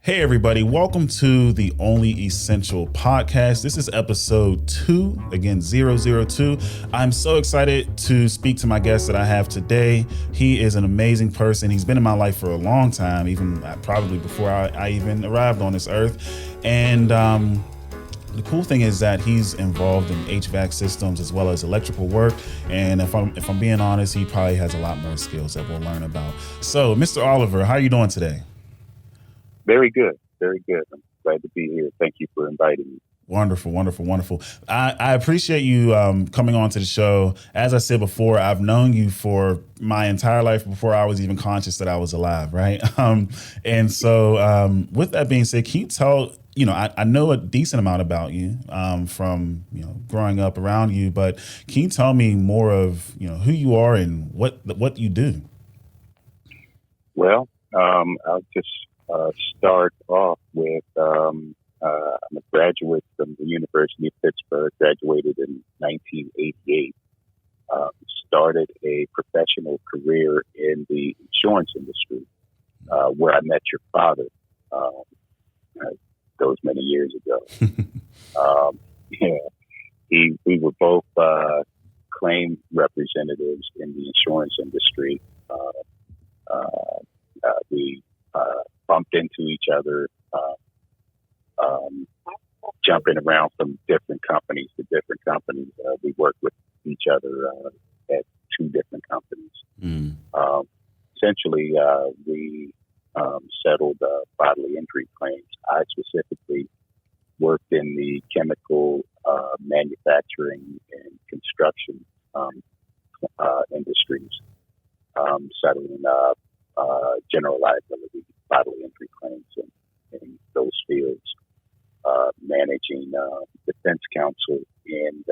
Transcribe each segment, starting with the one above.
Hey everybody, welcome to the Only Essential podcast. This is episode 2, again 002. I'm so excited to speak to my guest that I have today. He is an amazing person. He's been in my life for a long time, even probably before I even arrived on this earth. And the cool thing is that he's involved in HVAC systems as well as electrical work. And if I'm being honest, he probably has a lot more skills that we'll learn about. So, Mr. Oliver, how are you doing today? Very good. Very good. I'm glad to be here. Thank you for inviting me. Wonderful, wonderful, wonderful. I appreciate you coming on to the show. As I said before, I've known you for my entire life before I was even conscious that I was alive, right? And so with that being said, can you tell, I know a decent amount about you from, growing up around you, but can you tell me more of, who you are and what you do? Well, I'll just start off with I'm a graduate from the University of Pittsburgh, graduated in 1988, started a professional career in the insurance industry where I met your father those many years ago. We were both claim representatives in the insurance industry. We bumped into each other, jumping around from different companies to different companies. We worked with each other at two different companies. Essentially, we settled bodily injury claims. I specifically worked in the chemical manufacturing and construction industries, settling general liability, bodily injury claims in those fields, managing defense counsel and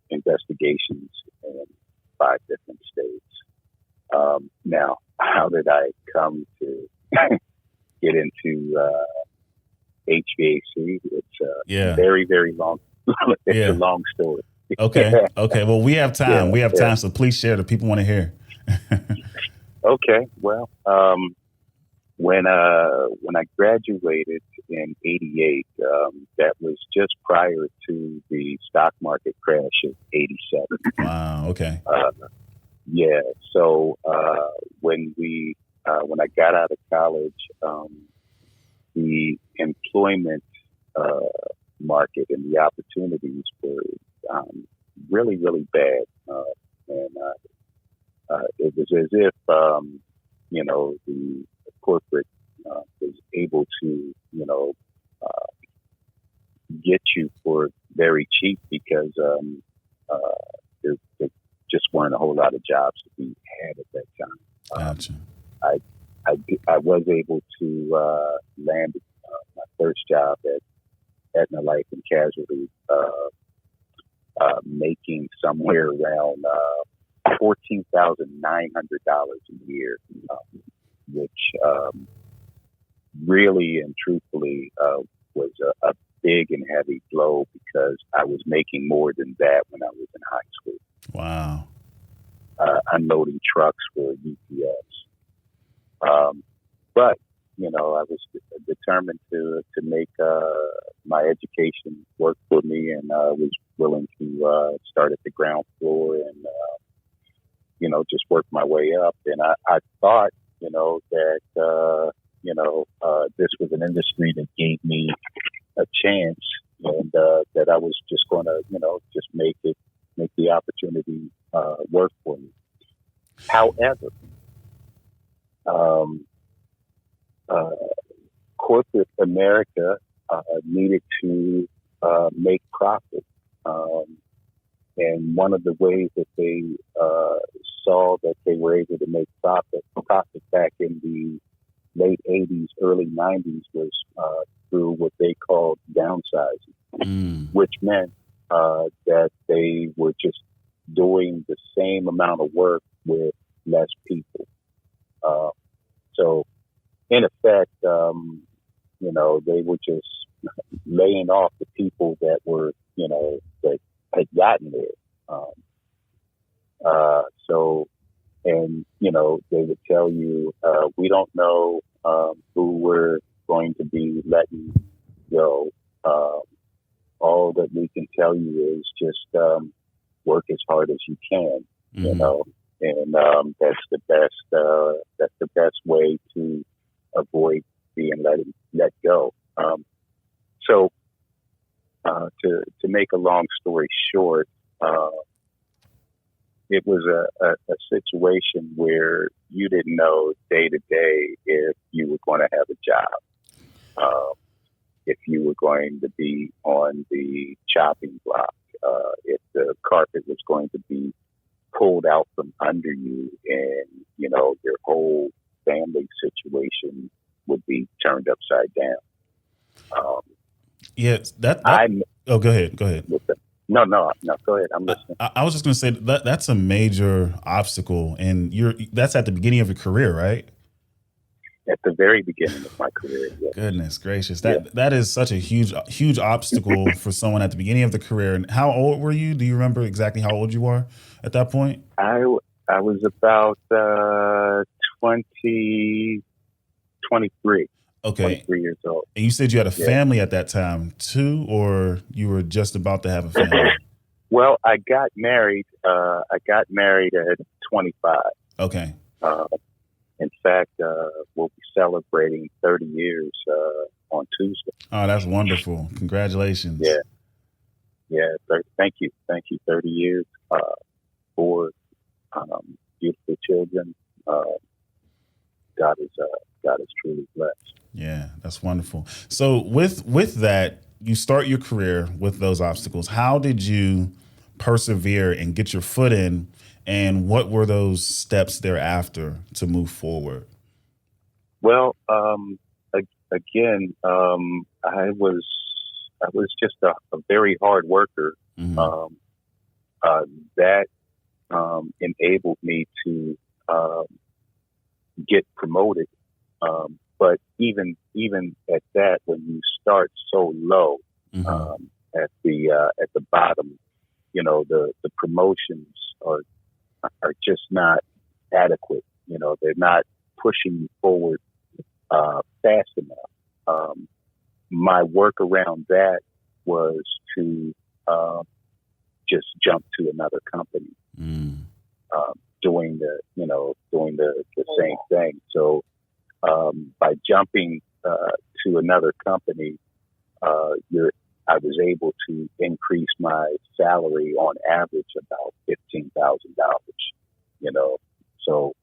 investigations in 5 different states. Now, how did I come to get into HVAC? It's a very, very long. It's a long story. Okay. Well, we have time. We have time, so please share. The people want to hear. Okay. Well, when I graduated in '88, that was just prior to the stock market crash of '87. Wow. Okay. So when I got out of college, the employment market and the opportunities were really, really bad, and it was as if the corporate was able to get you for very cheap because there just weren't a whole lot of jobs to be had at that time. Gotcha. I was able to land my first job at Aetna Life and Casualty, making somewhere around $14,900 a year, which really and truthfully was a big and heavy blow because I was making more than that when I was in high school. Wow. Unloading trucks for UPS. But, I was determined to make my education work for me, and was willing to start at the ground floor and, just work my way up. And I thought, that, this was an industry that gave me a chance, and that I was just going to, just make the opportunity work for me. However, corporate America needed to make profit. And one of the ways that they saw that they were able to make profit back in the late 80s, early 90s was through what they called downsizing, which meant that they were just doing the same amount of work with less people. So in effect, they were just laying off the people that were, that had gotten there. they would tell you, we don't know who we're going to be letting go. All that we can tell you is just work as hard as you can, and that's the best way to avoid being let go. So to make a long story short, it was a situation where you didn't know day to day if you were going to have a job, if you were going to be on the chopping block, if the carpet was going to be pulled out from under you, and your whole family situation would be turned upside down. Yes, oh, go ahead. No, go ahead. I'm listening. I was just going to say that's a major obstacle, and that's at the beginning of your career, right? At the very beginning of my career, yes. Goodness gracious, that is such a huge obstacle for someone at the beginning of the career. And how old were you? Do you remember exactly how old you were at that point? I was about 23. Okay. 23 years old. And you said you had a family at that time too, or you were just about to have a family? Well, I got married. At 25. Okay. In fact, we'll be celebrating 30 years on Tuesday. Oh, that's wonderful! Congratulations. Yeah. Thank you. 30 years, 4 beautiful children. God is truly blessed. Yeah, that's wonderful. So with that, you start your career with those obstacles. How did you persevere and get your foot in? And what were those steps thereafter to move forward? Well, again, I was just a very hard worker. Mm-hmm. That enabled me to get promoted. But even at that, when you start so low, mm-hmm. At the bottom, the promotions are just not adequate. They're not pushing you forward fast enough. My work around that was to just jump to another company, doing the same thing. So by jumping to another company, I was able to increase my salary on average about $15,000. So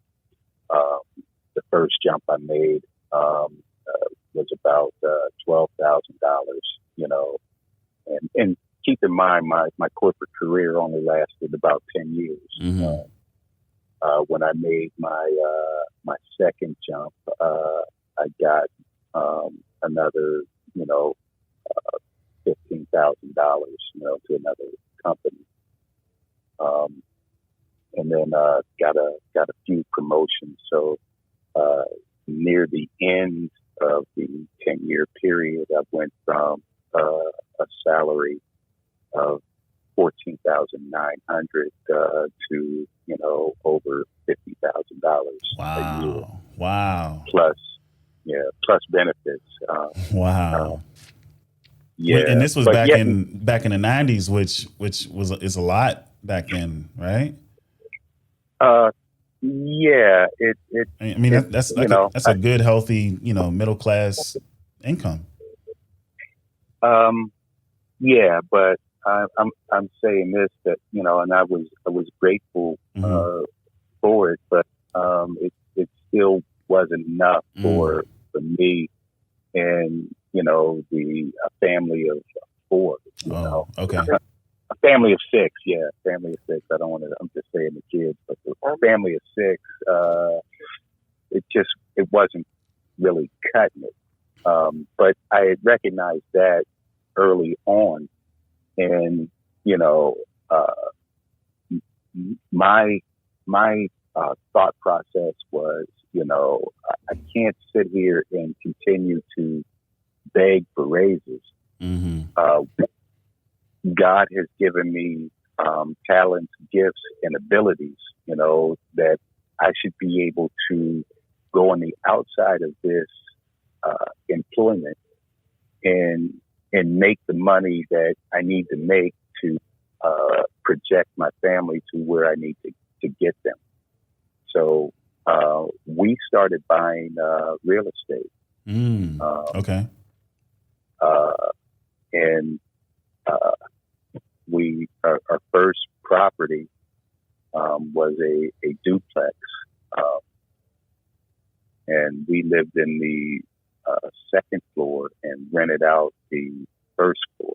the first jump I made was about $12,000. And keep in mind my corporate career only lasted about 10 years. Mm-hmm. When I made my second jump, I got another $15,000 to another company, and then got a few promotions. So near the end of the 10-year period, I went from a salary of $14,900 to over $50,000 a year. Wow! Plus benefits. Wow! Yeah, and this was back in the 90s, which is a lot back then, right? Yeah. That's a good, healthy, middle class income. Yeah, but I'm saying this, that and I was grateful for it, but it still wasn't enough for me, and the family of 4. Okay. A family of 6, family of 6. I don't want to. I'm just saying the kids, but the family of 6. It wasn't really cutting it. But I had recognized that early on, and my thought process was, I can't sit here and continue to beg for raises. Mm-hmm. God has given me talents, gifts, and abilities, that I should be able to go on the outside of this employment and make the money that I need to make to project my family to where I need to get them. So we started buying real estate. Okay. And our first property was a duplex, and we lived in the second floor and rented out the first floor.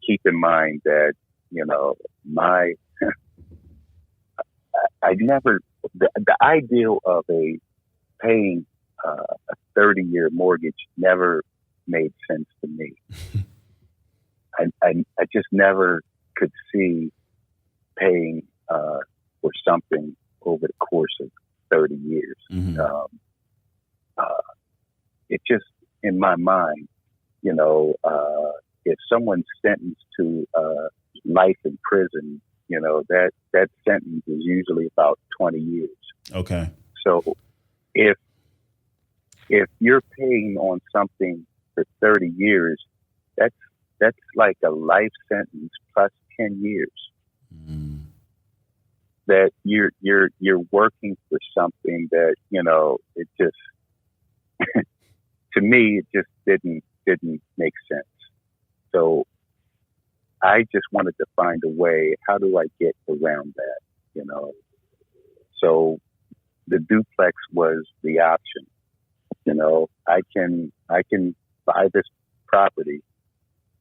Keep in mind that, you know, I never, the ideal of paying a 30-year mortgage never made sense to me. I just never could see paying for something over the course of 30 years. It just, in my mind, you know, if someone's sentenced to life in prison, you know, that sentence is usually about 20 years. Okay. So if you're paying on something for 30 years, that's like a life sentence plus 10 years. That you're working for something that, you know, it just to me it just didn't make sense. So I just wanted to find a way, how do I get around that, you know? So the duplex was the option. You know, I can buy this property,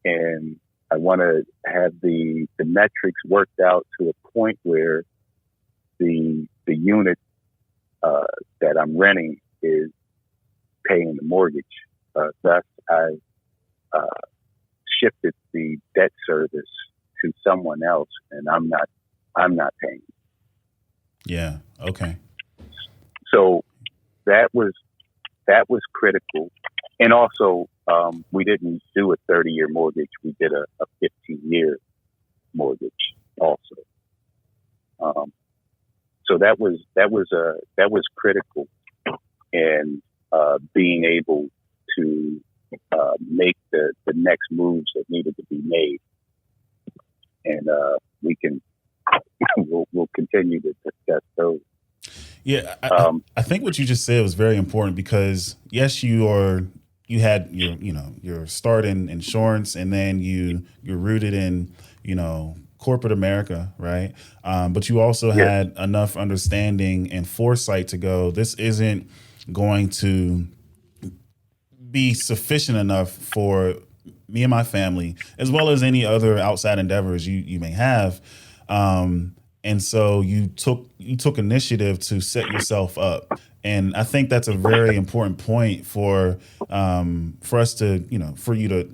and I want to have the metrics worked out to a point where the unit that I'm renting is paying the mortgage. Thus, I shifted the debt service to someone else, and I'm not paying. Yeah. Okay. So that was critical. And also, we didn't do a 30-year mortgage. We did a 15-year mortgage also. So that was critical, and being able to make the next moves that needed to be made. And we'll continue to discuss those. Yeah, I think what you just said was very important, because yes, you had your start in insurance, and then you're rooted in, you know, corporate America, right? But you also had enough understanding and foresight to go, this isn't going to be sufficient enough for me and my family, as well as any other outside endeavors you may have. And so you took initiative to set yourself up. And I think that's a very important point for us to, you know, for you to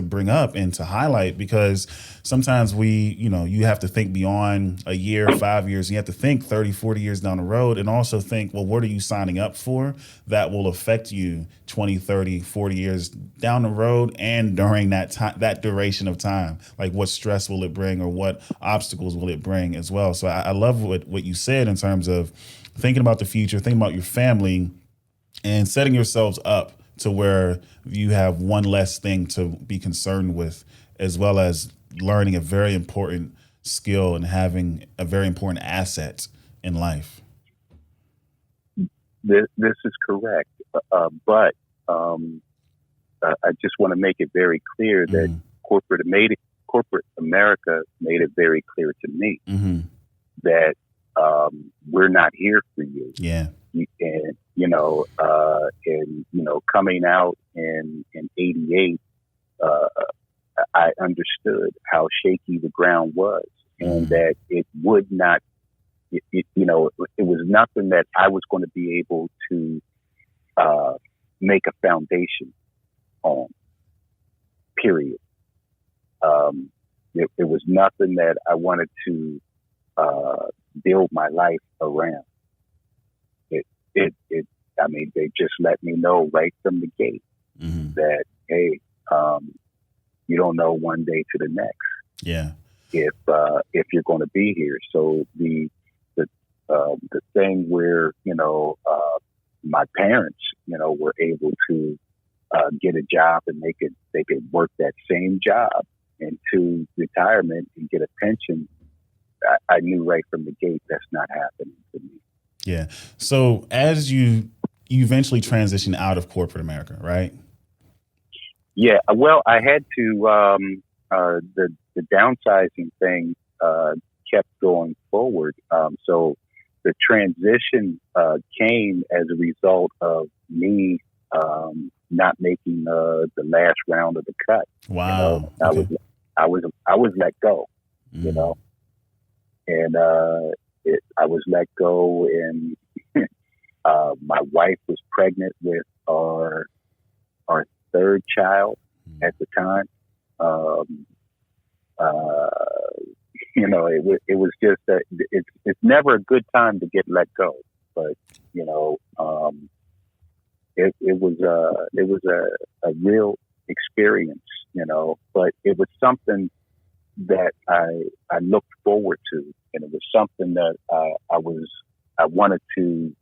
bring up and to highlight, because sometimes you have to think beyond a year, 5 years. You have to think 30, 40 years down the road, and also think, well, what are you signing up for that will affect you 20, 30, 40 years down the road and during that time, that duration of time? Like, what stress will it bring, or what obstacles will it bring as well? So I love what you said in terms of thinking about the future, thinking about your family, and setting yourselves up to where you have one less thing to be concerned with, as well as learning a very important skill and having a very important asset in life. This is correct. But I just want to make it very clear that corporate America made it very clear to me that we're not here for you. Yeah. And, coming out in 88, I understood how shaky the ground was, and that it would not, it was nothing that I was going to be able to make a foundation on, period. It was nothing that I wanted to build my life around. They just let me know right from the gate that, hey, you don't know one day to the next. Yeah. If you're going to be here. So the the thing where, my parents, were able to get a job and they could work that same job into retirement and get a pension. I knew right from the gate that's not happening to me. Yeah. So as you eventually transition out of corporate America, right? Yeah. Well, I had to. The downsizing thing kept going forward. So the transition came as a result of me not making the last round of the cut. Wow. Okay. I was let go. Mm. And I was let go, and my wife was pregnant with our third child at the time. It was just that it's never a good time to get let go, but it was a real experience, but it was something that I looked forward to, and it was something that I wanted to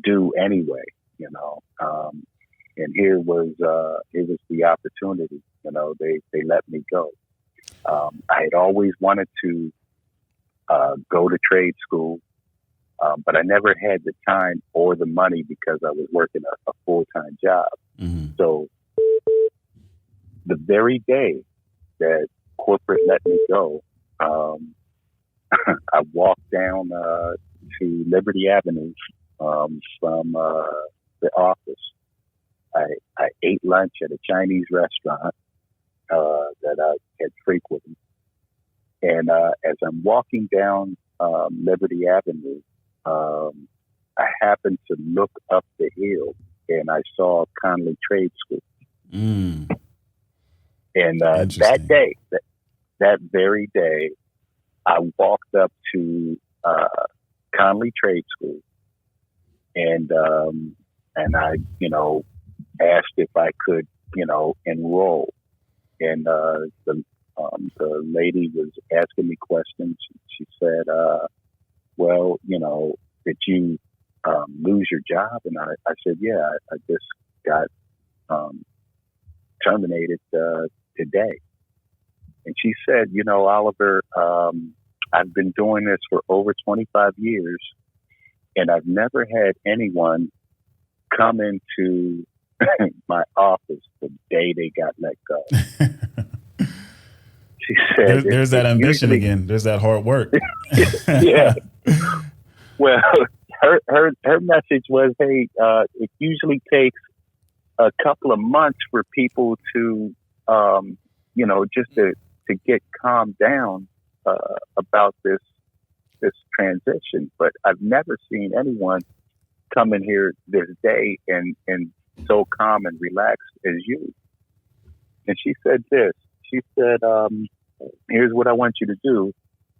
do anyway, and here was the opportunity. They let me go. I had always wanted to go to trade school, but I never had the time or the money because I was working a full-time job. Mm-hmm. So the very day that corporate let me go, I walked down to Liberty Avenue from the office. I ate lunch at a Chinese restaurant that I had frequented. And as I'm walking down Liberty Avenue, I happened to look up the hill and I saw Conley Trade School. Mm. And that very day, I walked up to Conley Trade School, and I, asked if I could, enroll. And the lady was asking me questions. She said, "Well, did you lose your job?" And I said, "Yeah, I just got terminated today." And she said, "Oliver, I've been doing this for over 25 years, and I've never had anyone come into my office the day they got let go." She said, there's that ambition again. There's that hard work. Yeah. Well, her message was, hey, it usually takes a couple of months for people to, just to get calmed down about this transition. But I've never seen anyone come in here this day and so calm and relaxed as you. And she said this. She said, here's what I want you to do.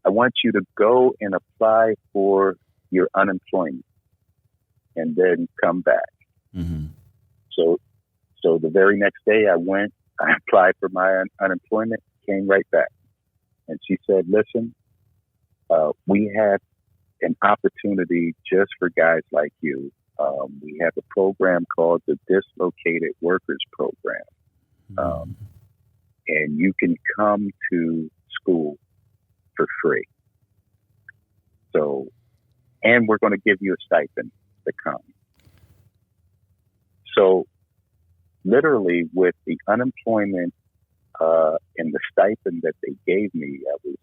I want you to go and apply for your unemployment and then come back. Mm-hmm. So the very next day I went, I applied for my unemployment, came right back. And she said, listen, we have an opportunity just for guys like you. We have a program called the Dislocated Workers Program. And you can come to school for free. So, and we're going to give you a stipend to come. So, literally, with the unemployment and the stipend that they gave me, I was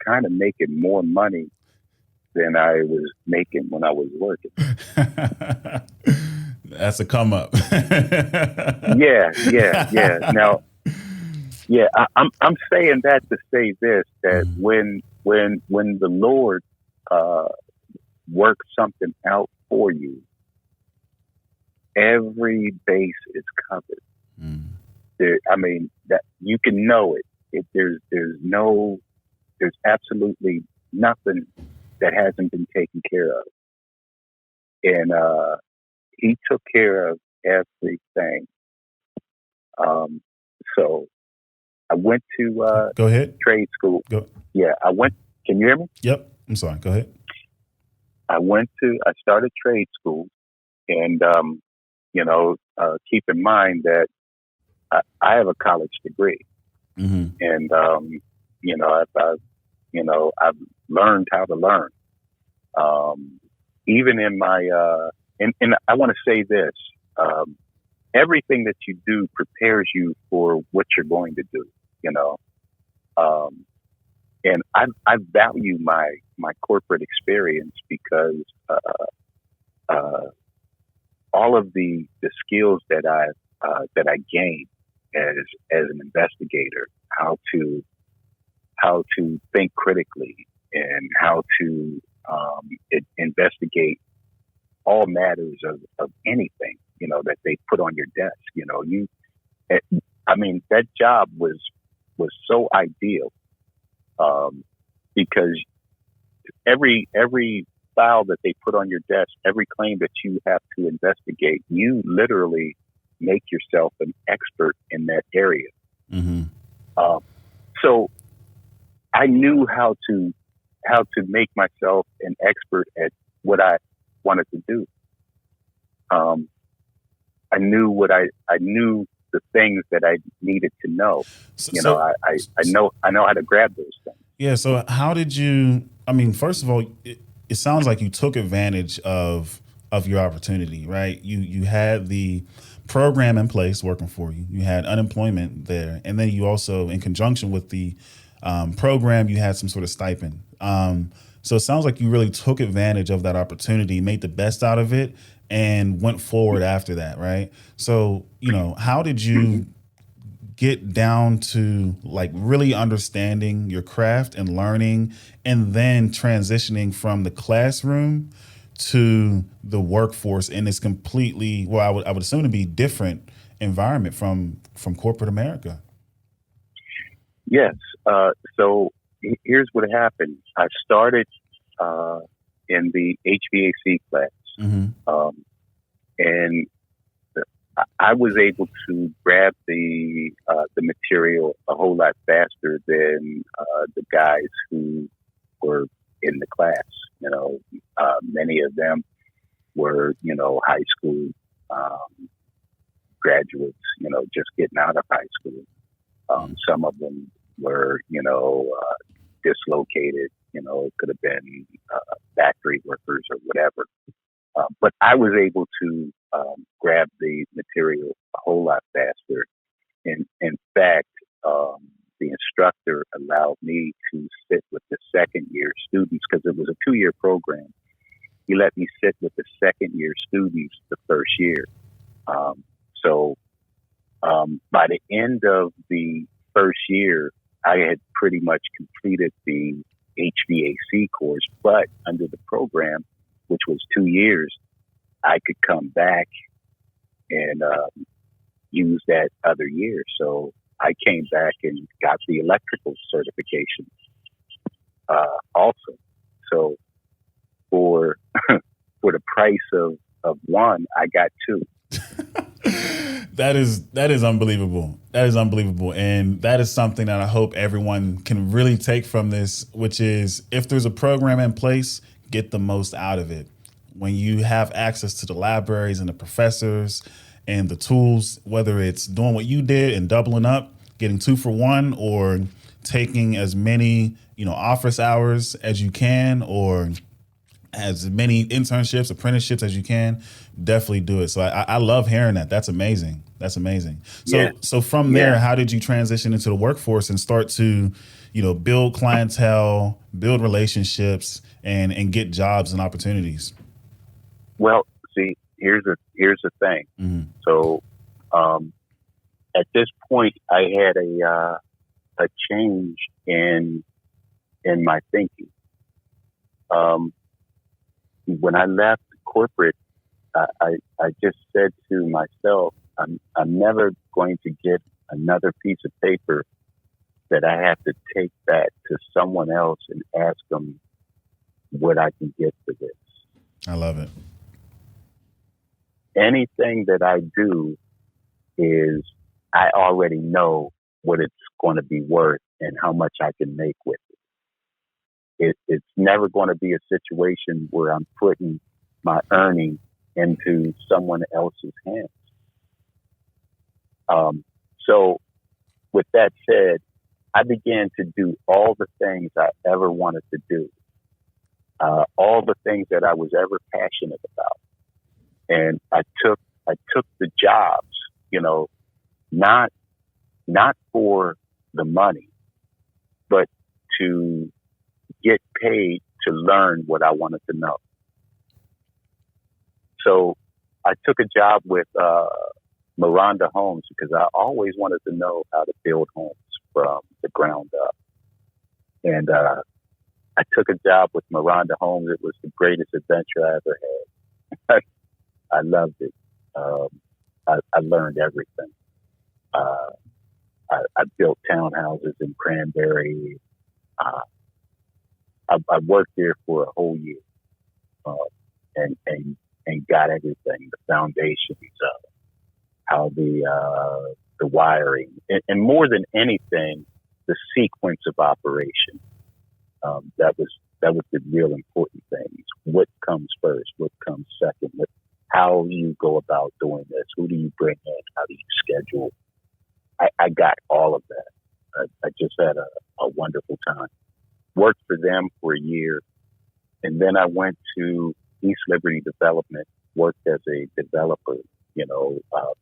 kind of making more money than I was making when I was working. That's a come up. Yeah. Now, yeah, I'm saying that to say this, that when the Lord works something out for you, every base is covered. That you can know it. There's absolutely nothing that hasn't been taken care of. And he took care of everything. So I went to Go ahead. trade school. Go. Yeah, I went. Can you hear me? Yep. I'm sorry. Go ahead. I started trade school, and keep in mind that I have a college degree, Hmm. and I've learned how to learn. Even in my and I want to say this: everything that you do prepares you for what you're going to do. You know, um, and I value my corporate experience because uh, all of the skills that I gained as an investigator, how to think critically and how to investigate all matters of anything, that they put on your desk. Eh, I mean, that job was so ideal, because every file that they put on your desk, every claim that you have to investigate, you literally make yourself an expert in that area. Hmm. Um, so I knew how to make myself an expert at what I wanted to do. Um, I knew the things that I needed to know. So, You know, so, I know how to grab those things. yeah. So how did you? I mean, first of all, it sounds like you took advantage of your opportunity, right? You had the program in place working for you. You had unemployment there, and then you also, in conjunction with the program, you had some sort of stipend. So it sounds like you really took advantage of that opportunity, made the best out of it, and went forward after that, right? So, how did you get down to like really understanding your craft and learning, and then transitioning from the classroom to the workforce in this completely, well, I would assume to be different environment from corporate America? Yes. So here's what happened. I started in the HVAC class, Hmm. and I was able to grab the material a whole lot faster than the guys who were in the class. Many of them were high school graduates, just getting out of high school. Some of them were dislocated. It could have been factory workers or whatever. But I was able to grab the material a whole lot faster. In fact, the instructor allowed me to sit with the second year students because it was a 2-year program. He let me sit with the second year students the first year. So by the end of the first year, I had pretty much completed the HVAC course, but under the program, which was 2 years, I could come back and use that other year. So I came back and got the electrical certification also. So for for the price of one, I got two. That is unbelievable. That is unbelievable. And that is something that I hope everyone can really take from this, which is if there's a program in place, get the most out of it. When you have access to the libraries and the professors and the tools, whether it's doing what you did and doubling up, getting 2 for 1, or taking as many, office hours as you can, or as many internships, apprenticeships as you can, definitely do it. So I love hearing that. That's amazing. That's amazing. So Yeah. so from Yeah. there, how did you transition into the workforce and start to, build clientele, build relationships, and get jobs and opportunities? Well, see, here's the thing. Hmm. So at this point, I had a change in my thinking. When I left corporate, I just said to myself, I'm never going to get another piece of paper that I have to take back to someone else and ask them what I can get for this. I love it. Anything that I do is I already know what it's going to be worth and how much I can make with it. It's never going to be a situation where I'm putting my earning into someone else's hands. So with that said, I began to do all the things I ever wanted to do, all the things that I was ever passionate about. And I took the jobs, not for the money, but to get paid to learn what I wanted to know. So I took a job with Miranda Homes because I always wanted to know how to build homes from the ground up. And I took a job with Miranda Homes. It was the greatest adventure I ever had. I loved it. I learned everything. I built townhouses in Cranberry. I worked there for a whole year, and got everything, the foundations, how the wiring, and more than anything, the sequence of operation. That was the real important things. What comes first? What comes second? How you go about doing this? Who do you bring in? How do you schedule? I got all of that. I just had a wonderful time. Worked for them for a year, and then I went to East Liberty Development, worked as a developer,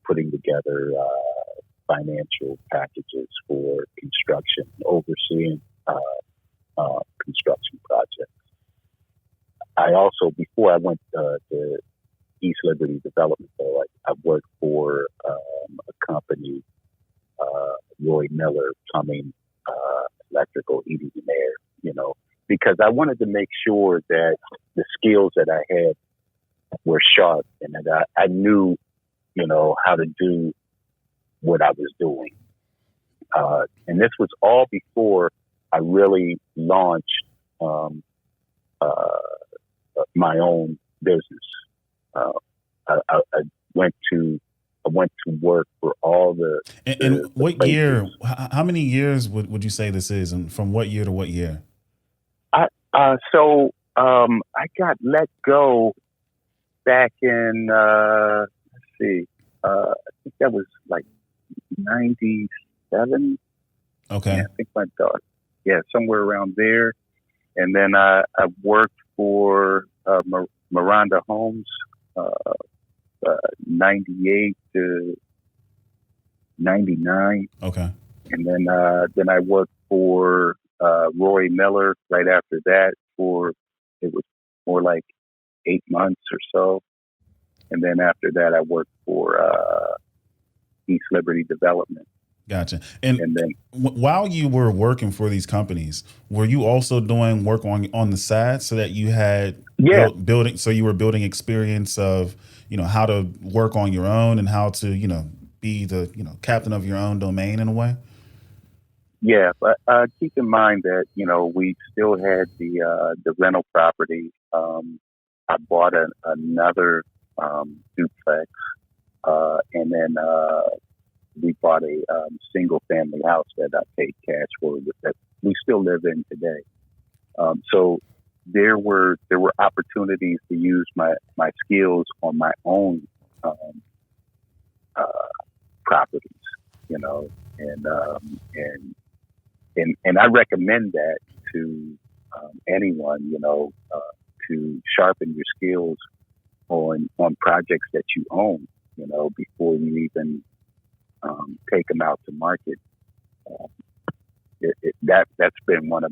putting together financial packages for construction, overseeing construction projects. I also, before I went to East Liberty Development, though, I worked for a company, Roy Miller, plumbing, electrical, heating and air, because I wanted to make sure that the skills that I had were sharp and that I knew, how to do what I was doing. And this was all before I really launched my own business. I went to work for all the. And what places. Year? How many years would you say this is, and from what year to what year? So I got let go back in let's see, I think that was like 97. Okay. Yeah, I think my daughter. Yeah, somewhere around there. And then I worked for Miranda Homes, 98 to 99. Okay. And then I worked for Roy Miller right after that it was more like 8 months or so. And then after that, I worked for East Liberty Development. Gotcha. And then while you were working for these companies, were you also doing work on the side so that you had building? So you were building experience of, how to work on your own and how to, be the, captain of your own domain in a way. Yeah, but keep in mind that, we still had the rental property. I bought another duplex, and then we bought a single family house that I paid cash for that we still live in today. So there were opportunities to use my skills on my own properties, and I recommend that to anyone, to sharpen your skills on projects that you own, before you even take them out to market. That's been one of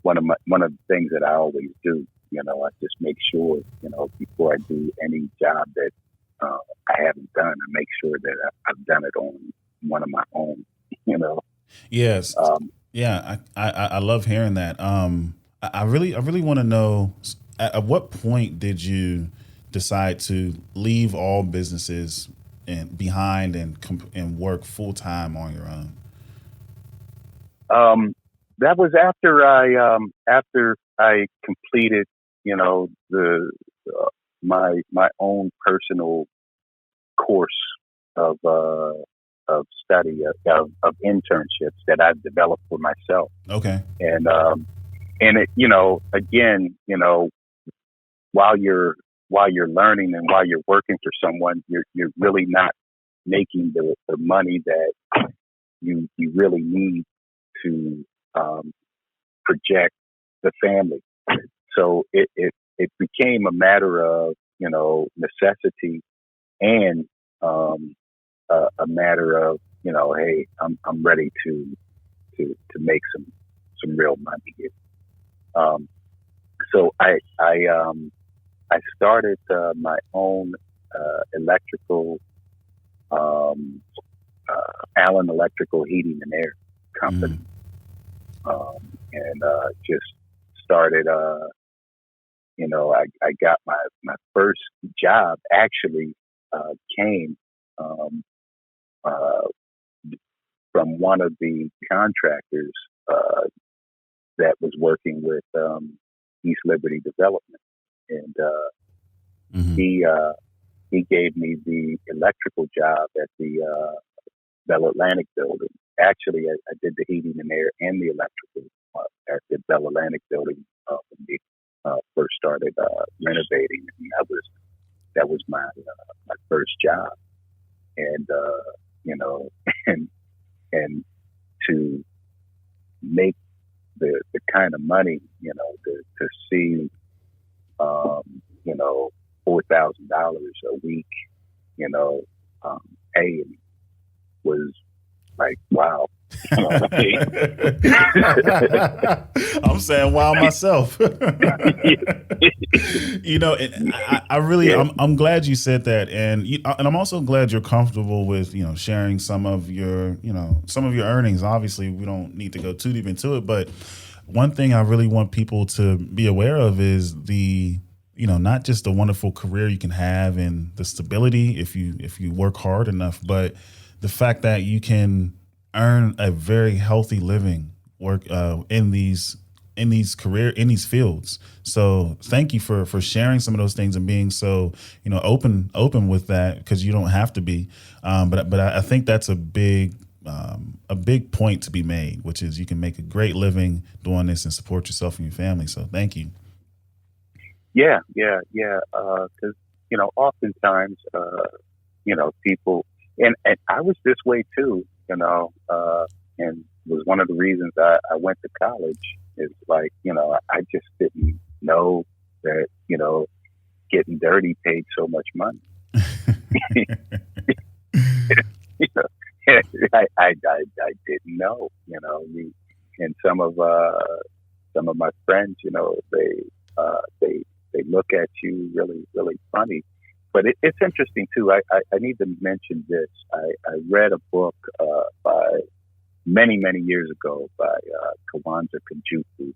the things that I always do. I just make sure, before I do any job that I haven't done, I make sure that I've done it on one of my own. Yes. Yeah. I love hearing that. I really want to know, at what point did you decide to leave all businesses behind and work full time on your own? That was after I completed, my own personal course of of study of internships that I've developed for myself. Okay. And it, again, while you're learning and while you're working for someone, you're really not making the money that you really need to project the family. So it became a matter of necessity and a matter of hey, I'm ready to make some real money here. So I started my own electrical Allen Electrical Heating and Air company, and just started. I got my first job actually came from one of the contractors that was working with East Liberty Development, and he gave me the electrical job at the Bell Atlantic building. Actually, I did the heating and air and the electrical at the Bell Atlantic building when we first started renovating, and that was my first job, and and to make the kind of money, to see $4,000 a week, paying was like, wow. I'm saying wow myself. I really, I'm glad you said that, and I'm also glad you're comfortable with sharing some of your earnings. Obviously, we don't need to go too deep into it, but one thing I really want people to be aware of is the not just the wonderful career you can have and the stability if you work hard enough, but the fact that you can earn a very healthy living in these fields. So thank you for sharing some of those things and being so open with that, because you don't have to be. But I think that's a big point to be made, which is you can make a great living doing this and support yourself and your family. So thank you. Yeah. Because oftentimes people, and I was this way too. And was one of the reasons I went to college. Is like, I just didn't know that, getting dirty paid so much money. I didn't know, and some of my friends, they look at you really, really funny. But it's interesting too. I need to mention this. I read a book by many years ago by Kawanza Kunjuku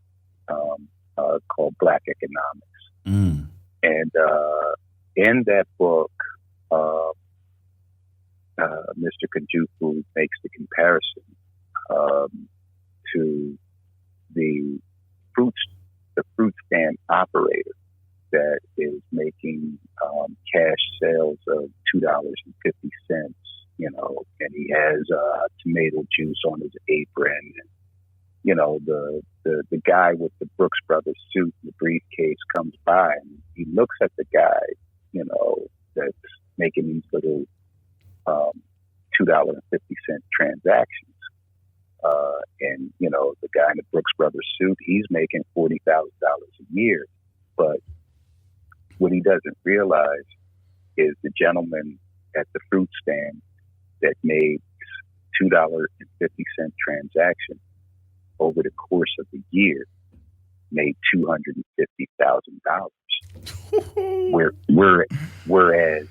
called Black Economics, and in that book, Mr. Kunjuku makes the comparison to the fruit stand operator that is making cash sales of $2.50, and he has tomato juice on his apron, and the guy with the Brooks Brothers suit and the briefcase comes by, and he looks at the guy, that's making these little $2.50 transactions, and the guy in the Brooks Brothers suit, he's making $40,000 a year, but what he doesn't realize is the gentleman at the fruit stand that made $2.50 transaction over the course of the year made $250,000. Whereas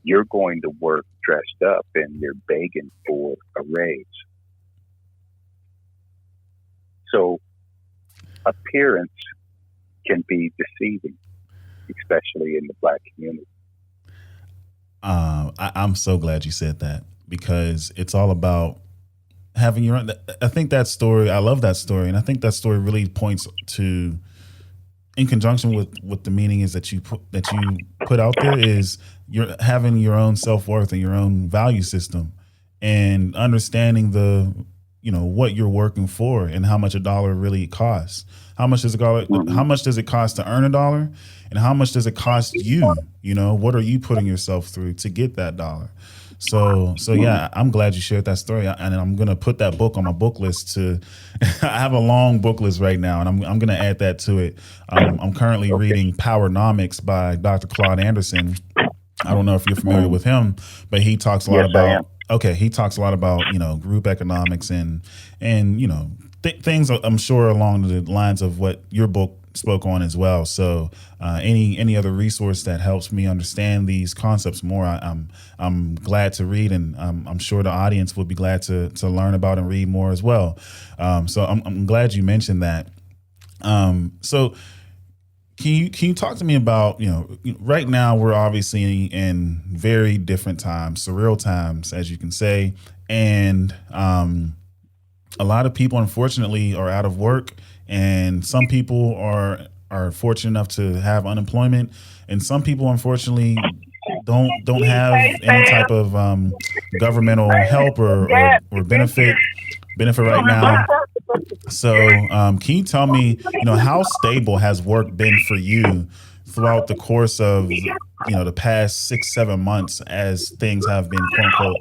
you're going to work dressed up and you're begging for a raise. So appearance can be deceiving, especially in the Black community. I'm so glad you said that, because it's all about having your own. I think that story, I love that story. And I think that story really points to, in conjunction with what the meaning is that you put out there, is you're having your own self-worth and your own value system. and understanding the, what you're working for and how much a dollar really costs. How much does how much does it cost to earn a dollar, and how much does it cost you? What are you putting yourself through to get that dollar? So yeah, I'm glad you shared that story, and I'm gonna put that book on my book list. To I have a long book list right now, and I'm gonna add that to it. I'm currently reading Powernomics by Dr. Claude Anderson. I don't know if you're familiar with him, but he talks a lot about. Okay, he talks a lot about group economics and things I'm sure along the lines of what your book spoke on as well. So any other resource that helps me understand these concepts more, I'm glad to read, and I'm sure the audience would be glad to learn about and read more as well. So I'm glad you mentioned that. So can you talk to me about, right now we're obviously in very different times, surreal times, as you can say, and a lot of people, unfortunately, are out of work, and some people are fortunate enough to have unemployment, and some people, unfortunately, don't have any type of governmental help or benefit right now. So can you tell me, how stable has work been for you throughout the course of, the past 6-7 months, as things have been, quote unquote,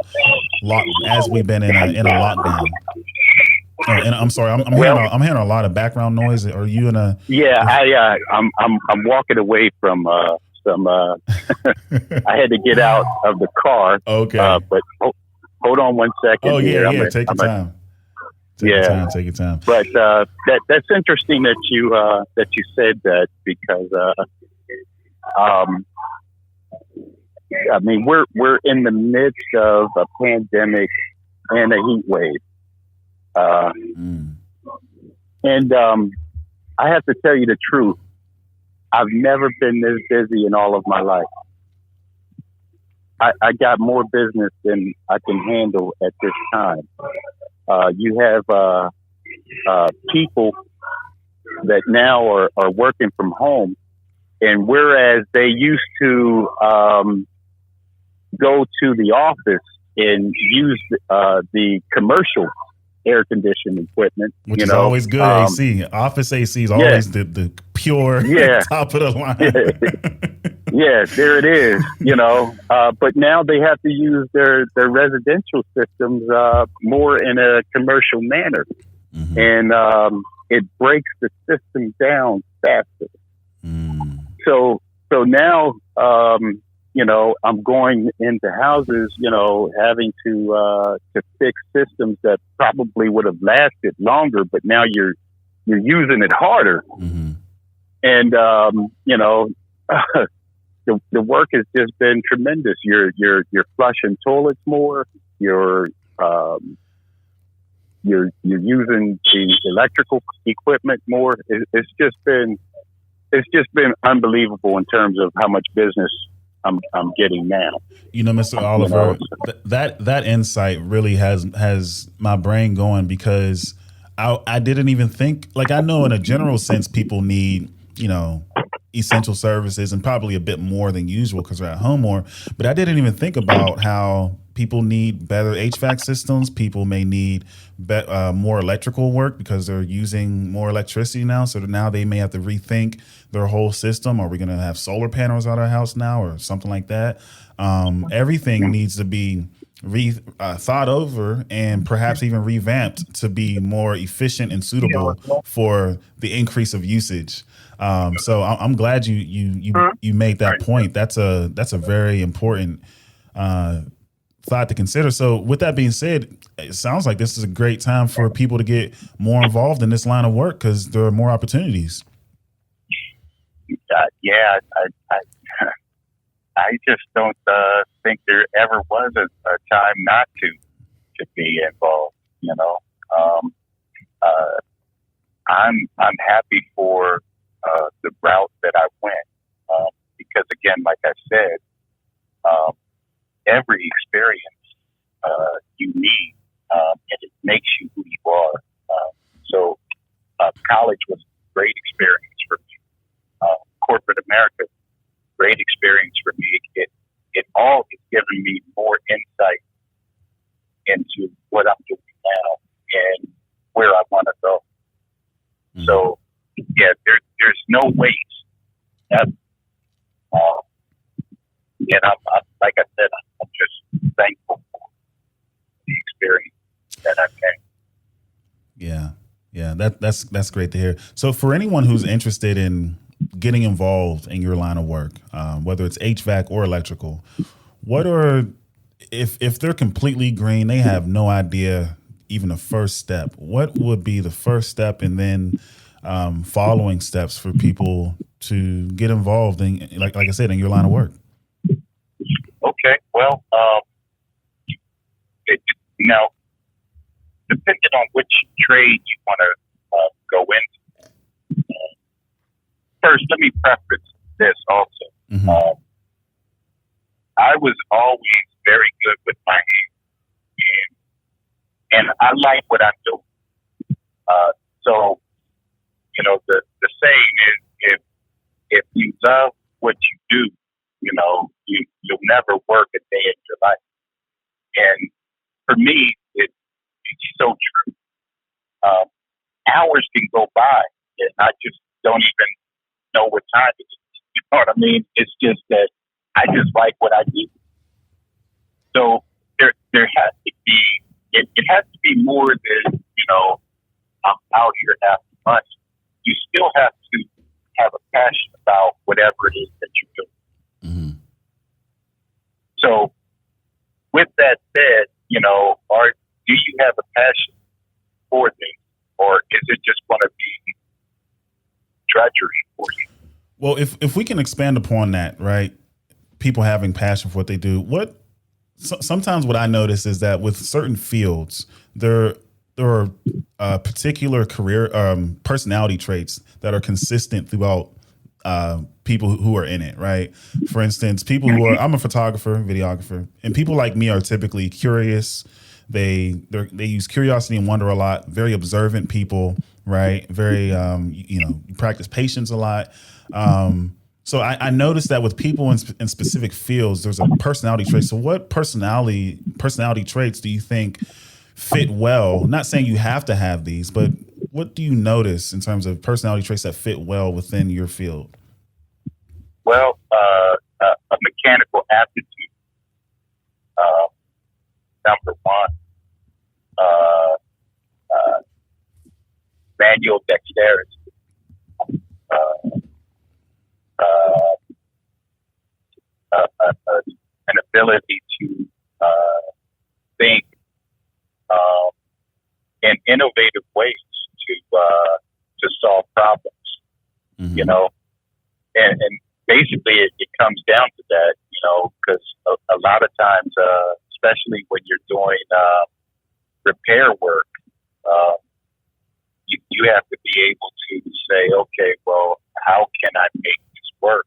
as we've been in a lockdown? Oh, and I'm sorry, I'm hearing a lot of background noise. Are you in a? Yeah, I'm walking away from some. I had to get out of the car. Okay. But hold on one second. Oh yeah. Take your time. Take your time. But that's interesting that you said that, because I mean, we're in the midst of a pandemic and a heat wave. And I have to tell you the truth. I've never been this busy in all of my life. I got more business than I can handle at this time. You have people that now are working from home, and whereas they used to go to the office and use the commercial air conditioning equipment, which is always good. AC, office AC is always the pure top of the line. Yeah, there it is. But now they have to use their residential systems more in a commercial manner, and it breaks the system down faster. So now, I'm going into houses, having to fix systems that probably would have lasted longer, but now you're using it harder. And, the work has just been tremendous. You're flushing toilets more. You're using the electrical equipment more. It's just been unbelievable in terms of how much business I'm getting now. Mr. Oliver, that insight really has my brain going, because I didn't even think, I know in a general sense people need, essential services, and probably a bit more than usual because they're at home more. But I didn't even think about how people need better HVAC systems. People may need more electrical work because they're using more electricity now. So now they may have to rethink their whole system. Are we going to have solar panels at our house now, or something like that? Everything needs to be thought over, and perhaps even revamped to be more efficient and suitable for the increase of usage. So I'm glad you made that point. That's a very important thought to consider. So with that being said, it sounds like this is a great time for people to get more involved in this line of work, because there are more opportunities. I just don't think there ever was a time not to be involved. I'm happy for the route that I went, because again, like I said, every experience you need, and it makes you who you are. So college was a great experience for me. Corporate America, great experience for me. It all has given me more insight into what I'm doing now and where I want to go. Mm-hmm. So, yeah, there's no waste. That's, and I'm like I said, I'm just thankful for the experience that I've had. Yeah, that's great to hear. So for anyone who's interested in getting involved in your line of work, whether it's HVAC or electrical, what are, if they're completely green, they have no idea even the first step, what would be the first step and then following steps for people to get involved in, like I said, in your line of work? Okay, well, now, depending on which trade you want to go into, first, let me preface this also. Mm-hmm. I was always very good with my hands, and I like what I'm doing. So, the saying is, if you love what you do, you'll never work a day in your life. And for me, it's so true. Hours can go by, and I just don't even know what time it is. You know what I mean? It's just that I just like what I do. So there has to be, it has to be more than, I'm out here having fun. You still have to have a passion about whatever it is that you're doing. Mm-hmm. So with that said, do you have a passion for things, or is it just going to be drudgery for you? Well, if we can expand upon that, right? People having passion for what they do. Sometimes what I notice is that with certain fields, there are particular career personality traits that are consistent throughout people who are in it, right? For instance, people who are, I'm a photographer, videographer, and people like me are typically curious. They use curiosity and wonder a lot. Very observant people, right? Very you practice patience a lot. So I noticed that with people in specific fields, there's a personality trait. So what personality traits do you think fit well? Not saying you have to have these, but what do you notice in terms of personality traits that fit well within your field? Well, a mechanical aptitude, number one. Manual dexterity. An ability to think in innovative ways to solve problems. Mm-hmm. And basically it comes down to that, because a lot of times, especially when you're doing repair work, you have to be able to say, okay, well, how can I make this work?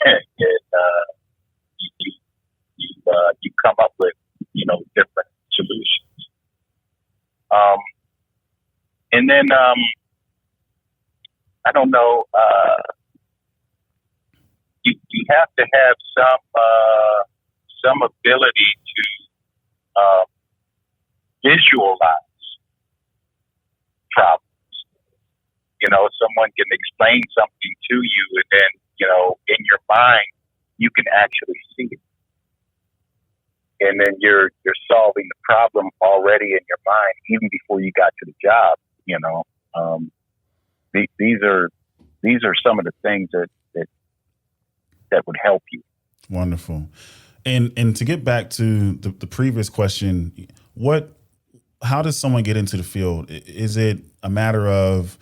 and you come up with, different solutions. And then, I don't know, you have to have some ability to visualize problems. Someone can explain something to you, and then, in your mind, you can actually see it. And then you're solving the problem already in your mind, even before you got to the job. These are some of the things that would help you. Wonderful. And to get back to the previous question, how does someone get into the field? Is it a matter of,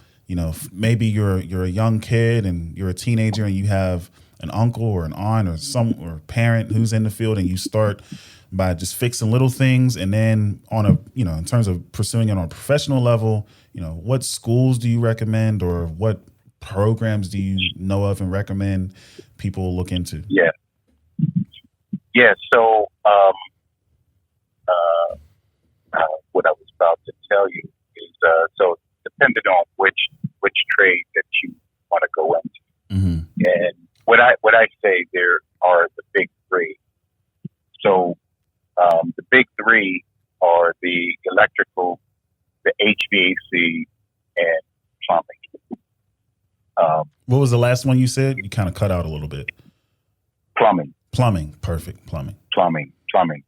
maybe you're a young kid and you're a teenager and you have an uncle or an aunt or parent who's in the field, and you start by just fixing little things, and then in terms of pursuing it on a professional level, what schools do you recommend, or what programs do you know of and recommend people look into? Yeah. So, what I was about to tell you is, so depending on which trade that you want to go into, mm-hmm. and what I say, there are the big three. So, the big three What was the last one you said? You kind of cut out a little bit. Plumbing. Plumbing. Perfect. Plumbing.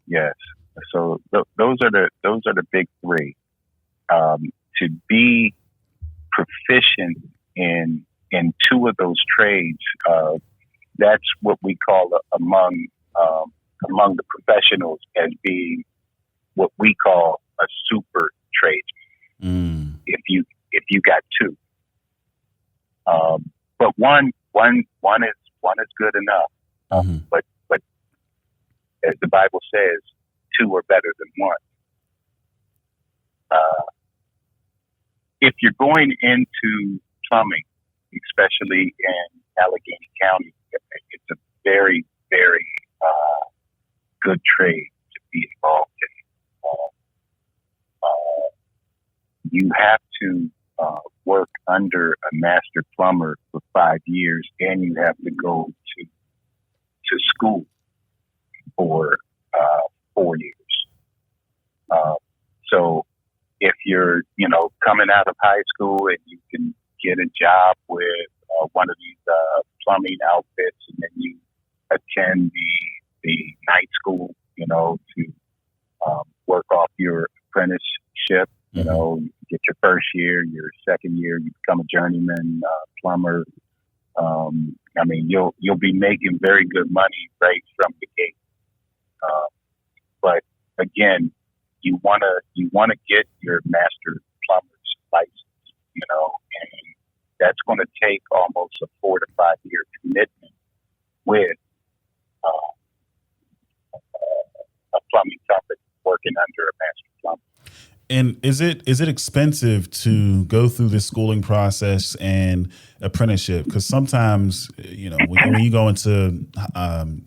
Yes. So those are the big three. To be proficient in two of those trades, that's what we call among the professionals as being what we call a super tradesman. If you got two, but one is good enough. But as the Bible says, two are better than one. If you're going into plumbing, especially in Allegheny County, it's a very, very good trade to be involved in. You have to work under a master plumber for 5 years, and you have to go to school for 4 years. So if you're, coming out of high school and you can get a job with one of these plumbing outfits, and then you attend the night school, to work off your apprenticeship, you get your first year, your second year, you become a journeyman plumber. You'll be making very good money right from the gate. But again, you wanna get your master plumber's license, and that's going to take almost a 4 to 5 year commitment with a plumbing company working under a master plumber. And is it expensive to go through this schooling process and apprenticeship? Because sometimes, when you go into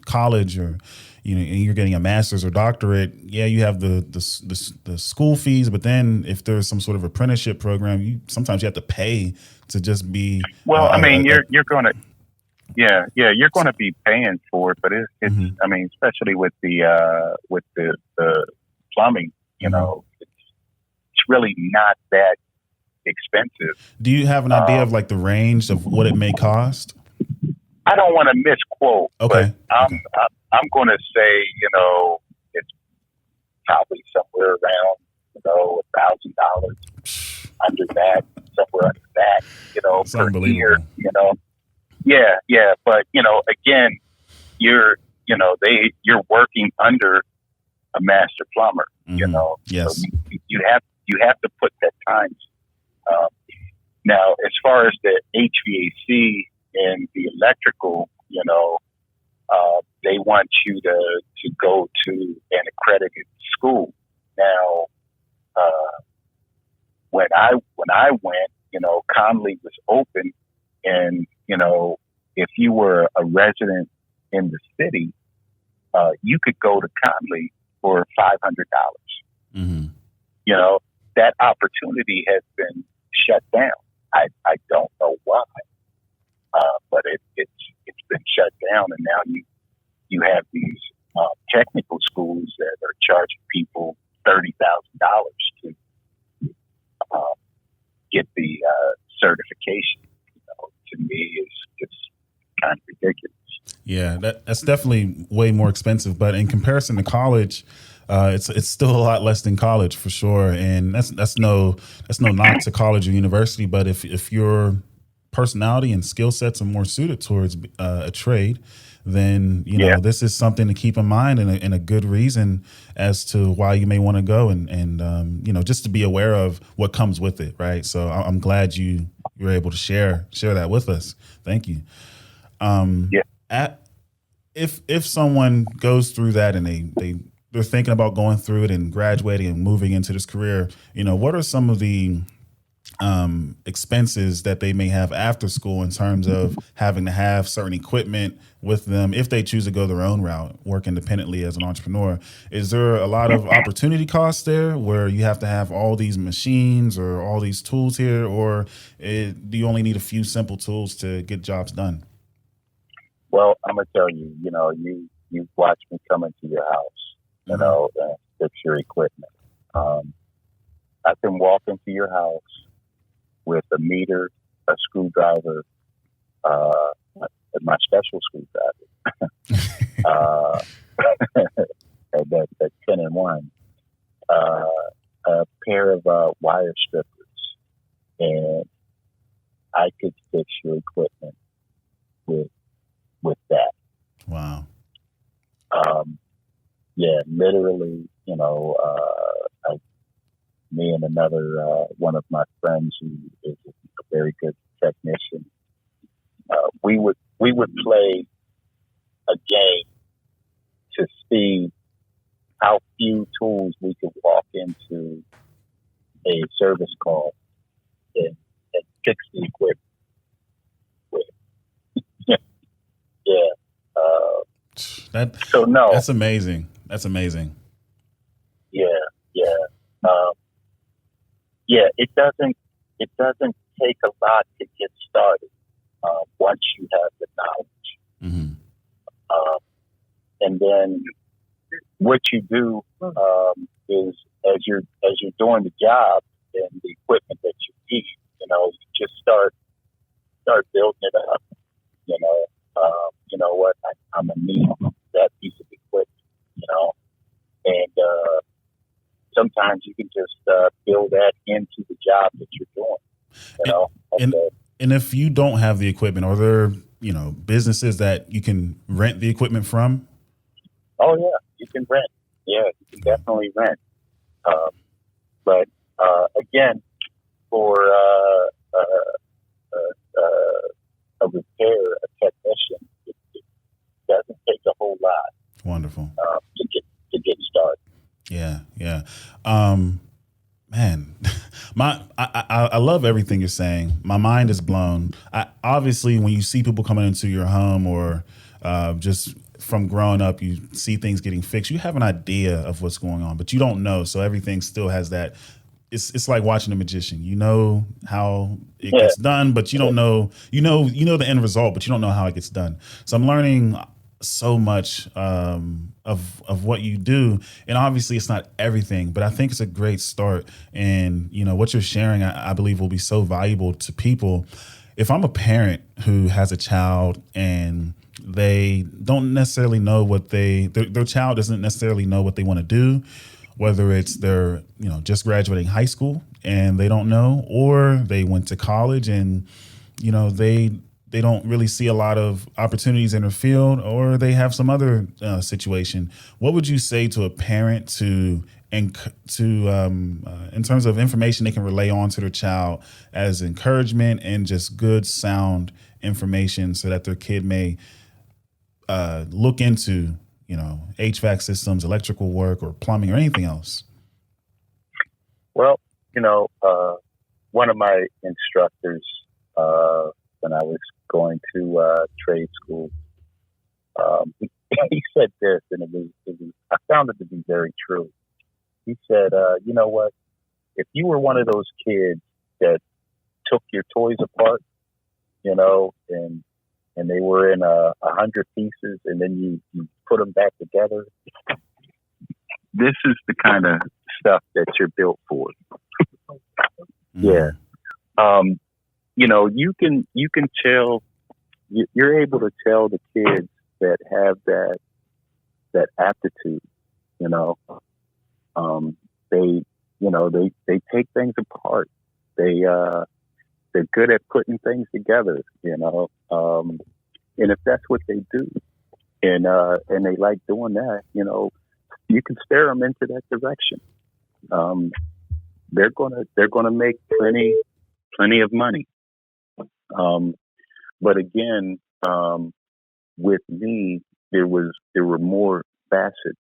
college or and you're getting a master's or doctorate, you have the school fees, but then if there's some sort of apprenticeship program, sometimes you have to pay to just be. Well, you're going to. Yeah, you're going to be paying for it, but it's especially with the plumbing, it's really not that expensive. Do you have an idea of like the range of what it may cost? I don't want to misquote, okay. But I'm going to say, it's probably somewhere around, $1,000 under that, somewhere under that, It's per year, Yeah. But, again, you're working under a master plumber, Yes. So you have to put that time. Now, as far as the HVAC and the electrical, they want you to go to an accredited school. Now, when I went, Conley was open, and if you were a resident in the city, you could go to Conley for $500. That opportunity has been shut down. I don't know why, but it's been shut down, and now you have these technical schools that are charging people $30,000 to get the certification. To me, it's kind of ridiculous. Yeah, that's definitely way more expensive. But in comparison to college, it's still a lot less than college for sure. And that's no knock to college or university. But if your personality and skill sets are more suited towards a trade, then this is something to keep in mind, and a good reason as to why you may want to go, and just to be aware of what comes with it, right? So I'm glad you were able to share that with us. Thank you. If someone goes through that and they're thinking about going through it and graduating and moving into this career, what are some of the expenses that they may have after school in terms of having to have certain equipment with them if they choose to go their own route, work independently as an entrepreneur? Is there a lot of opportunity costs there where you have to have all these machines or all these tools here, or do you only need a few simple tools to get jobs done? Well, I'm going to tell you, you've watched me come into your house, and fix your equipment. I can walk into your house with a meter, a screwdriver, my special screwdriver, that 10 and 1, a pair of wire strippers, and I could fix your equipment with that. Wow. Yeah, literally, me and another one of my friends who is a very good technician, we would play a game to see how few tools we could walk into a service call and fix the equipment with. Yeah. So no. That's amazing. That's amazing. Yeah. It doesn't take a lot to get started once you have the knowledge. Mm-hmm. And then what you do is as you're doing the job and the equipment that you need, you just start building it up. You know what? I'm gonna need that piece of equipment. And sometimes you can just build that into the job that you're doing. And if you don't have the equipment, are there businesses that you can rent the equipment from? Oh yeah, you can rent. Yeah, you can definitely rent. But again, for a repair, a technician, it doesn't take a whole lot. Wonderful. To get started. Yeah. Man, I love everything you're saying. My mind is blown. Obviously, when you see people coming into your home or just from growing up, you see things getting fixed. You have an idea of what's going on, but you don't know. So everything still has that. It's like watching a magician. You know how it gets done, but you don't know. You know the end result, but you don't know how it gets done. So I'm learning so much of what you do, and obviously it's not everything, but I think it's a great start. And what you're sharing, I believe, will be so valuable to people. If I'm a parent who has a child and they don't necessarily know what their child doesn't necessarily know what they want to do, whether it's they're just graduating high school and they don't know, or they went to college and they don't really see a lot of opportunities in their field, or they have some other situation. What would you say to a parent in terms of information they can relay on to their child as encouragement and just good, sound information so that their kid may look into, HVAC systems, electrical work, or plumbing, or anything else? Well, one of my instructors, when I was going to trade school, he said this, and it was I found it to be very true. He said, you know what? If you were one of those kids that took your toys apart, and they were in 100 pieces, and then you put them back together, this is the kind of stuff that you're built for. Yeah. You can tell, you're able to tell the kids that have that aptitude, they take things apart. They're good at putting things together, and if that's what they do, and they like doing that, you can steer them into that direction. They're gonna make plenty of money. But again, with me, there were more facets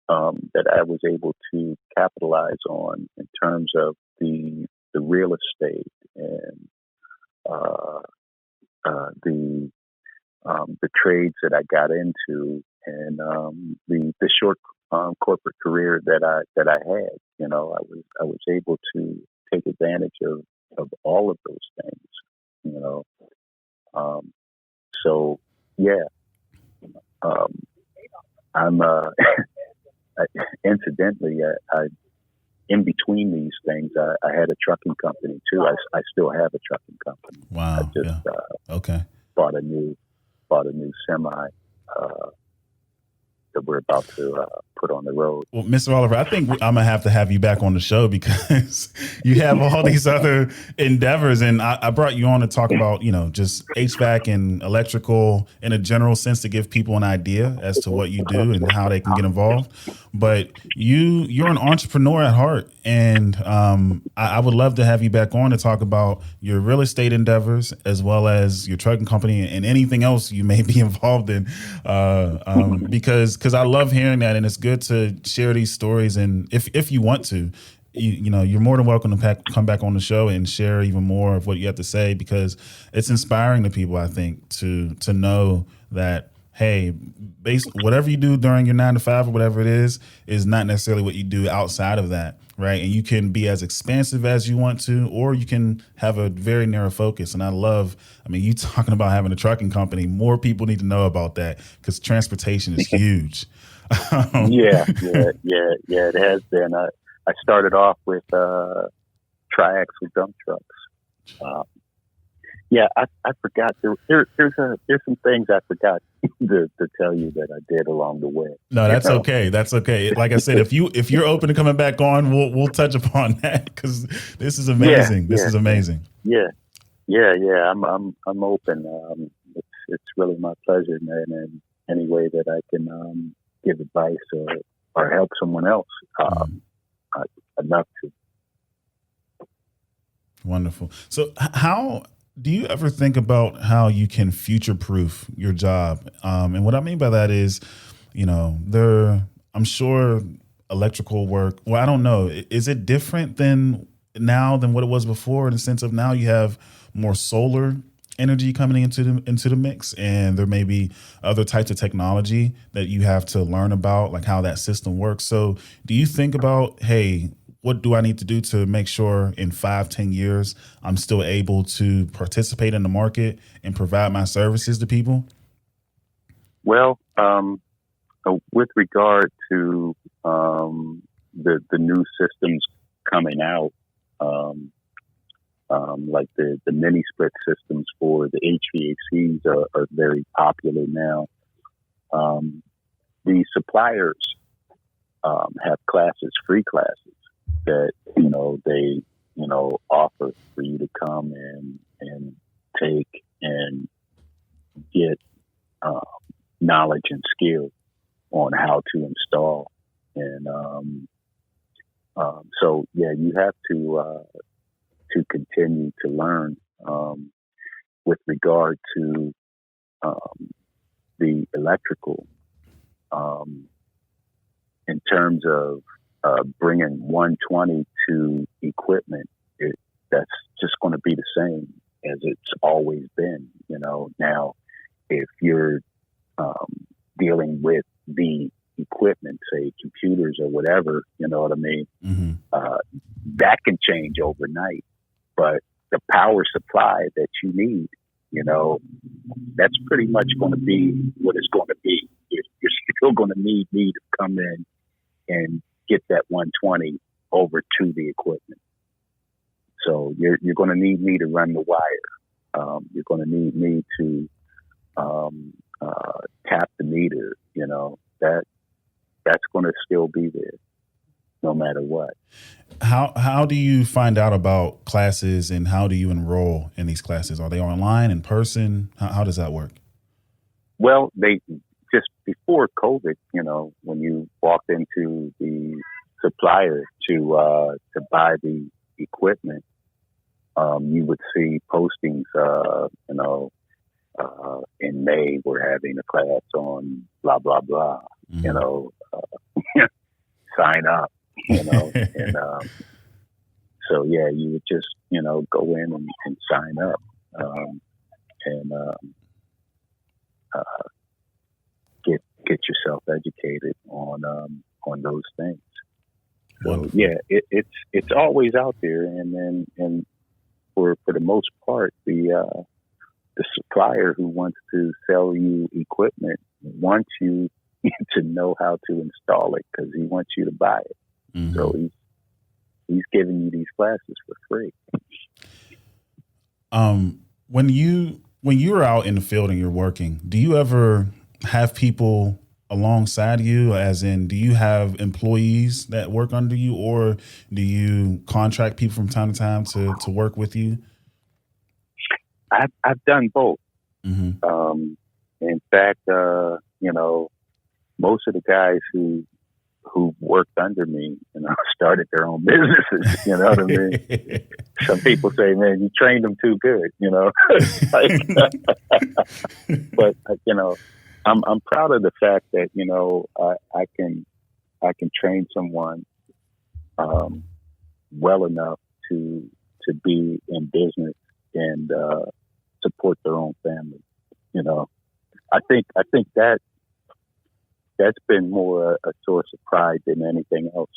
that I was able to capitalize on in terms of the real estate and the trades that I got into, and the short corporate career that I had. I was able to take advantage of all of those things. So yeah, I'm incidentally, I in between these things, I had a trucking company too. I still have a trucking company. Wow. Okay. bought a new semi that we're about to put on the road. Well, Mr. Oliver, I think I'm gonna have to have you back on the show because you have all these other endeavors, and I brought you on to talk about, just HVAC and electrical in a general sense to give people an idea as to what you do and how they can get involved. But you're an entrepreneur at heart, and I would love to have you back on to talk about your real estate endeavors as well as your trucking company and anything else you may be involved in, because I love hearing that, and it's good to share these stories. And if you want to, you're more than welcome to come back on the show and share even more of what you have to say, because it's inspiring to people, I think, to know that, hey, whatever you do during your 9 to 5 or whatever it is not necessarily what you do outside of that, right? And you can be as expansive as you want to, or you can have a very narrow focus. And you talking about having a trucking company, more people need to know about that because transportation is huge. Yeah, it has been. I started off with tri-axle dump trucks. I forgot. There's some things I forgot to tell you that I did along the way. No, that's okay. That's okay. Like I said, if you're open to coming back on, we'll touch upon that because this is amazing. This is amazing. Yeah. I'm open. It's really my pleasure, man. And any way that I can give advice or help someone else, I'd love to. Wonderful. So how do you ever think about how you can future-proof your job? And what I mean by that is, I'm sure electrical work, well, I don't know. Is it different than what it was before in the sense of now you have more solar energy coming into the mix, and there may be other types of technology that you have to learn about, like how that system works. So do you think about, hey, what do I need to do to make sure in 5-10 years I'm still able to participate in the market and provide my services to people? Well, with regard to the new systems coming out, like the mini split systems for the HVACs are very popular now. The suppliers have free classes that they offer for you to come and take and get knowledge and skill on how to install. And so you have to continue to learn with regard to the electrical in terms of bringing 120 to equipment. That's just going to be the same as it's always been. Now if you're dealing with the equipment, say computers or whatever, you know what I mean? Mm-hmm. That can change overnight, but the power supply that you need, that's pretty much going to be what it's going to be. You're still going to need me to come in and get that 120 over to the equipment. So you're going to need me to run the wire. You're going to need me to tap the meter. That's going to still be there no matter what. How do you find out about classes, and how do you enroll in these classes? Are they online, in person? How does that work? Well, they just before COVID, when you walked into the supplier to buy the equipment, you would see postings, in May we're having a class on blah, blah, blah, mm-hmm. Sign up, and so, you would just, go in and sign up, and get yourself educated on those things. So, wonderful. It's always out there. And for the most part, the supplier who wants to sell you equipment wants you to know how to install it because he wants you to buy it. Mm-hmm. So he's giving you these classes for free. When when you're out in the field and you're working, do you ever have people alongside you, as in, do you have employees that work under you, or do you contract people from time to time to work with you? I've done both. Mm-hmm. In fact, most of the guys who worked under me, started their own businesses. You know what I mean? Some people say, "Man, you trained them too good," But I'm proud of the fact that I can train someone well enough to be in business and support their own family. I think that's been more a source of pride than anything else.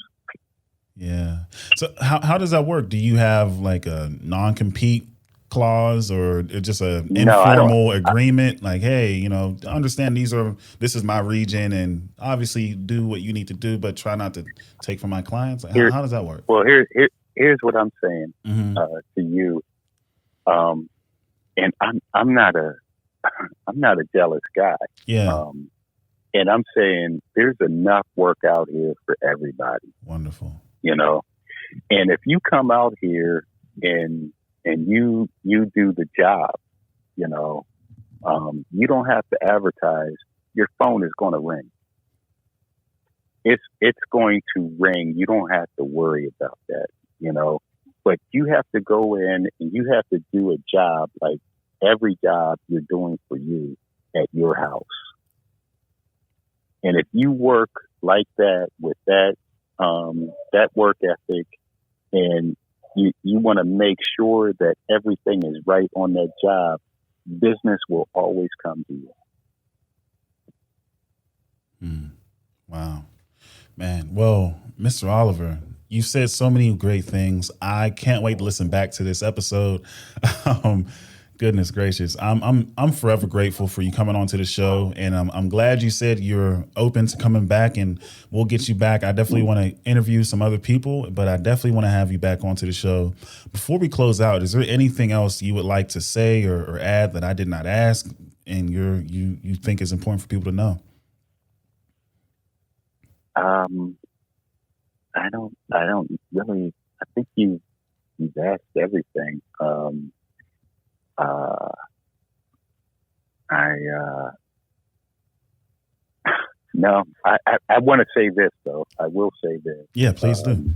Yeah. So how does that work? Do you have like a non-compete clause, or just an informal agreement? Like, hey, understand this is my region, and obviously do what you need to do, but try not to take from my clients. Like, how does that work? Well, here's what I'm saying to you. And I'm not a jealous guy. Yeah. And I'm saying there's enough work out here for everybody. Wonderful. And if you come out here and you do the job, you don't have to advertise. Your phone is going to ring. It's going to ring. You don't have to worry about that, but you have to go in and you have to do a job like every job you're doing for you at your house. And if you work like that with that work ethic, and you want to make sure that everything is right on that job, business will always come to you. Wow, man. Well, Mr. Oliver, you said so many great things. I can't wait to listen back to this episode. Goodness gracious. I'm forever grateful for you coming on to the show. And I'm glad you said you're open to coming back, and we'll get you back. I definitely want to interview some other people, but I definitely want to have you back onto the show. Before we close out, is there anything else you would like to say or add that I did not ask and you think is important for people to know? I don't really, I think you've asked everything. I want to say this though. I will say this. Yeah, please do.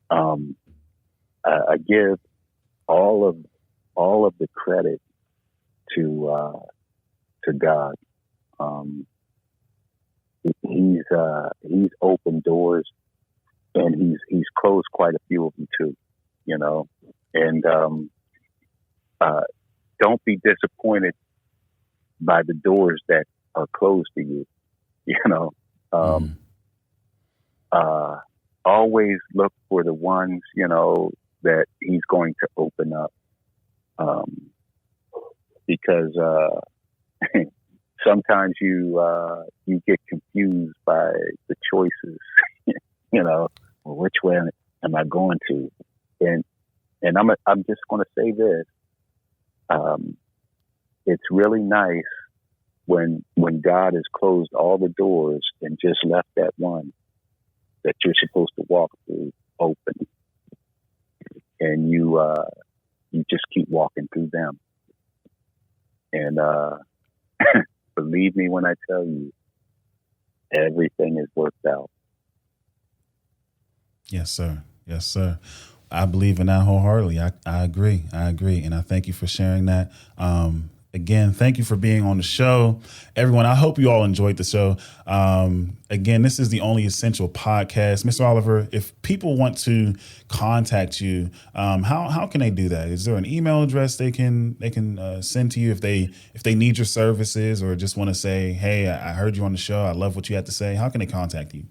I give all of the credit to God. He's opened doors, and he's closed quite a few of them too. And don't be disappointed by the doors that are closed to you. Always look for the ones, that he's going to open up. Because sometimes you get confused by the choices, well, which way am I going to? And I'm just going to say this. It's really nice when God has closed all the doors and just left that one that you're supposed to walk through open, and you just keep walking through them. And believe me when I tell you, everything is worked out. Yes, sir. Yes, sir. I believe in that wholeheartedly. I agree. And I thank you for sharing that. Again, thank you for being on the show. Everyone, I hope you all enjoyed the show. Again, this is the Only Essential podcast. Mr. Oliver, if people want to contact you, how can they do that? Is there an email address they can send to you if they need your services, or just want to say, hey, I heard you on the show, I love what you had to say? How can they contact you?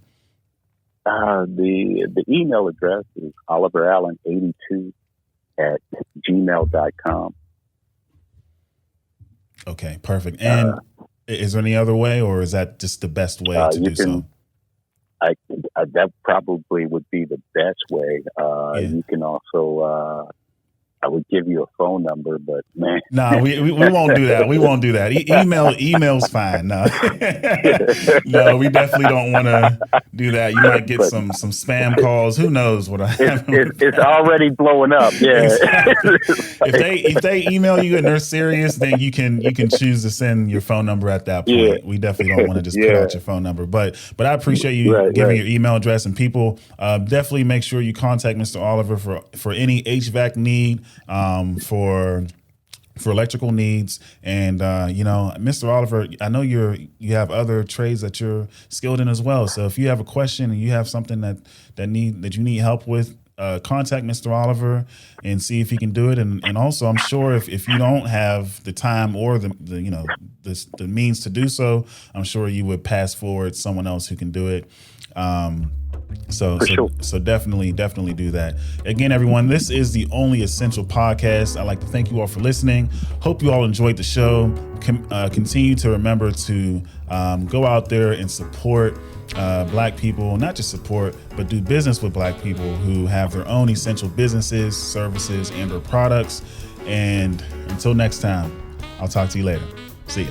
The email address is oliverallen82@gmail.com. Okay, perfect. And is there any other way, or is that just the best way to do so? That probably would be the best way. Yeah. You can also I would give you a phone number, but man, No, we won't do that. We won't do that. Email's fine. No, no, we definitely don't want to do that. You might get but some spam calls. Who knows what I have? it's already blowing up. Yeah. Exactly. If they email you and they're serious, then you can choose to send your phone number at that point. Yeah. We definitely don't want to just put Yeah. out your phone number. But I appreciate you giving your email address, and people definitely make sure you contact Mr. Oliver for any HVAC need, for electrical needs. And Mr. Oliver, I know you have other trades that you're skilled in as well. So if you have a question and you have something that you need help with, contact Mr. Oliver and see if he can do it. And also, I'm sure if you don't have the time or the means to do so, I'm sure you would pass forward someone else who can do it. So definitely do that. Again, everyone, this is the Only Essential Podcast. I'd like to thank you all for listening. Hope you all enjoyed the show. Continue to remember to go out there and support Black people, not just support, but do business with Black people who have their own essential businesses, services, and or products. And until next time, I'll talk to you later. See ya.